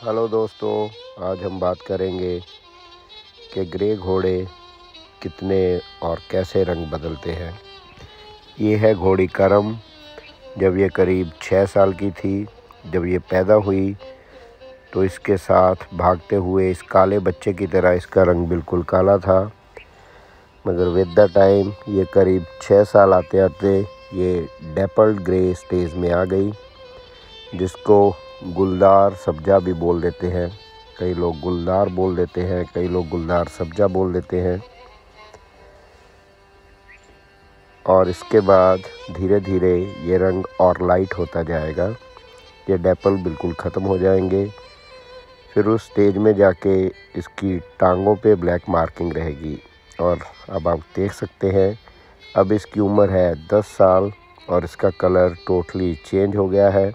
Hello दोस्तों, आज हम बात करेंगे कि ग्रे घोड़े कितने और कैसे रंग बदलते हैं। ये है घोड़ी करम। जब ये करीब 6 साल की थी, जब ये पैदा हुई तो इसके साथ भागते हुए इस काले बच्चे की तरह इसका रंग बिल्कुल काला था, मगर विद द टाइम ये करीब 6 साल आते आते ये डेपर्ल्ड ग्रे स्टेज में आ गई, जिसको गुलदार सब्जा भी बोल देते हैं। कई लोग गुलदार बोल देते हैं, कई लोग गुलदार सब्जा बोल देते हैं। और इसके बाद धीरे धीरे ये रंग और लाइट होता जाएगा, ये डेपल बिल्कुल ख़त्म हो जाएंगे। फिर उस स्टेज में जाके इसकी टांगों पे ब्लैक मार्किंग रहेगी। और अब आप देख सकते हैं, अब इसकी उम्र है 10 साल और इसका कलर टोटली चेंज हो गया है।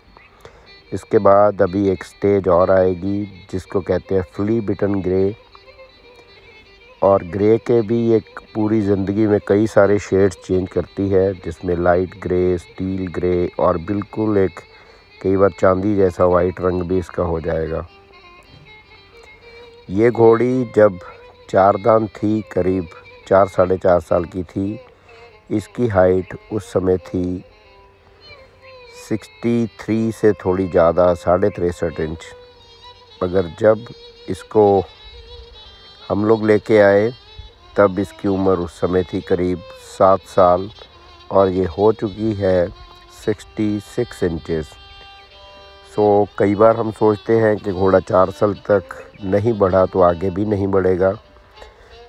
इसके बाद अभी एक स्टेज और आएगी जिसको कहते हैं फ्ली बिटन ग्रे। और ग्रे के भी एक पूरी ज़िंदगी में कई सारे शेड्स चेंज करती है, जिसमें लाइट ग्रे, स्टील ग्रे और बिल्कुल एक कई बार चांदी जैसा वाइट रंग भी इसका हो जाएगा। ये घोड़ी जब 4 दांत थी, करीब 4 साढ़े 4 साल की थी, इसकी हाइट उस समय थी 63 से थोड़ी ज़्यादा, 63.5 इंच। मगर जब इसको हम लोग लेके आए तब इसकी उम्र उस समय थी करीब 7 साल और ये हो चुकी है 66 इंचेस। सो कई बार हम सोचते हैं कि घोड़ा 4 साल तक नहीं बढ़ा तो आगे भी नहीं बढ़ेगा,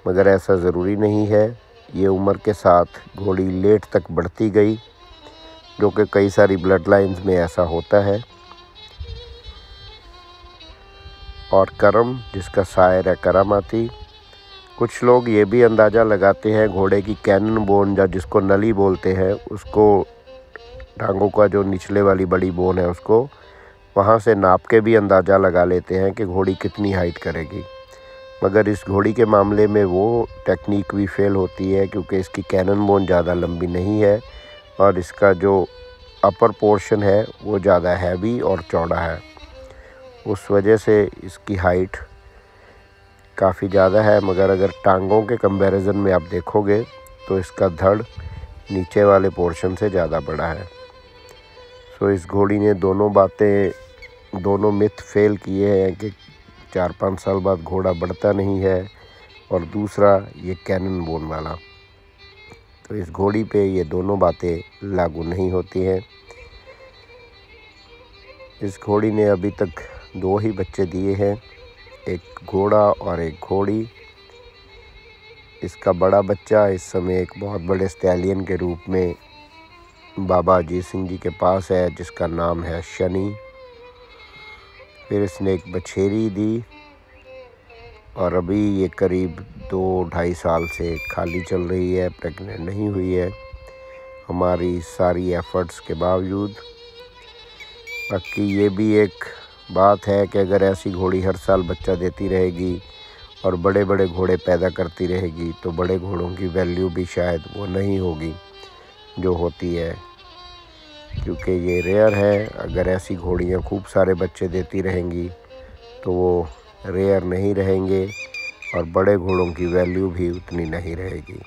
मगर ऐसा ज़रूरी नहीं है। ये उम्र के साथ घोड़ी लेट तक बढ़ती गई, जो कि कई सारी ब्लड लाइन्स में ऐसा होता है। और करम, जिसका शायर है करामाती। कुछ लोग ये भी अंदाज़ा लगाते हैं घोड़े की कैनन बोन, या जिसको नली बोलते हैं, उसको टांगों का जो निचले वाली बड़ी बोन है उसको वहाँ से नाप के भी अंदाज़ा लगा लेते हैं कि घोड़ी कितनी हाइट करेगी। मगर इस घोड़ी के मामले में वो टेक्निक भी फेल होती है, क्योंकि इसकी कैनन बोन ज़्यादा लंबी नहीं है और इसका जो अपर पोर्शन है वो ज़्यादा हैवी और चौड़ा है। उस वजह से इसकी हाइट काफ़ी ज़्यादा है। मगर अगर टांगों के कंपैरिजन में आप देखोगे तो इसका धड़ नीचे वाले पोर्शन से ज़्यादा बड़ा है। सो इस घोड़ी ने दोनों मिथ फेल किए हैं कि 4-5 साल बाद घोड़ा बढ़ता नहीं है, और दूसरा ये कैनन बोन वाला। तो इस घोड़ी पे ये दोनों बातें लागू नहीं होती हैं। इस घोड़ी ने अभी तक 2 ही बच्चे दिए हैं, एक घोड़ा और एक घोड़ी। इसका बड़ा बच्चा इस समय एक बहुत बड़े स्टैलियन के रूप में बाबा अजीत सिंह जी के पास है, जिसका नाम है शनि। फिर इसने एक बछेरी दी और अभी ये करीब 2-2.5 साल से खाली चल रही है, प्रेग्नेंट नहीं हुई है हमारी सारी एफ़र्ट्स के बावजूद। बाकी ये भी एक बात है कि अगर ऐसी घोड़ी हर साल बच्चा देती रहेगी और बड़े बड़े घोड़े पैदा करती रहेगी तो बड़े घोड़ों की वैल्यू भी शायद वो नहीं होगी जो होती है, क्योंकि ये रेयर है। अगर ऐसी घोड़ियाँ खूब सारे बच्चे देती रहेंगी तो वो रेयर नहीं रहेंगे और बड़े घोड़ों की वैल्यू भी उतनी नहीं रहेगी।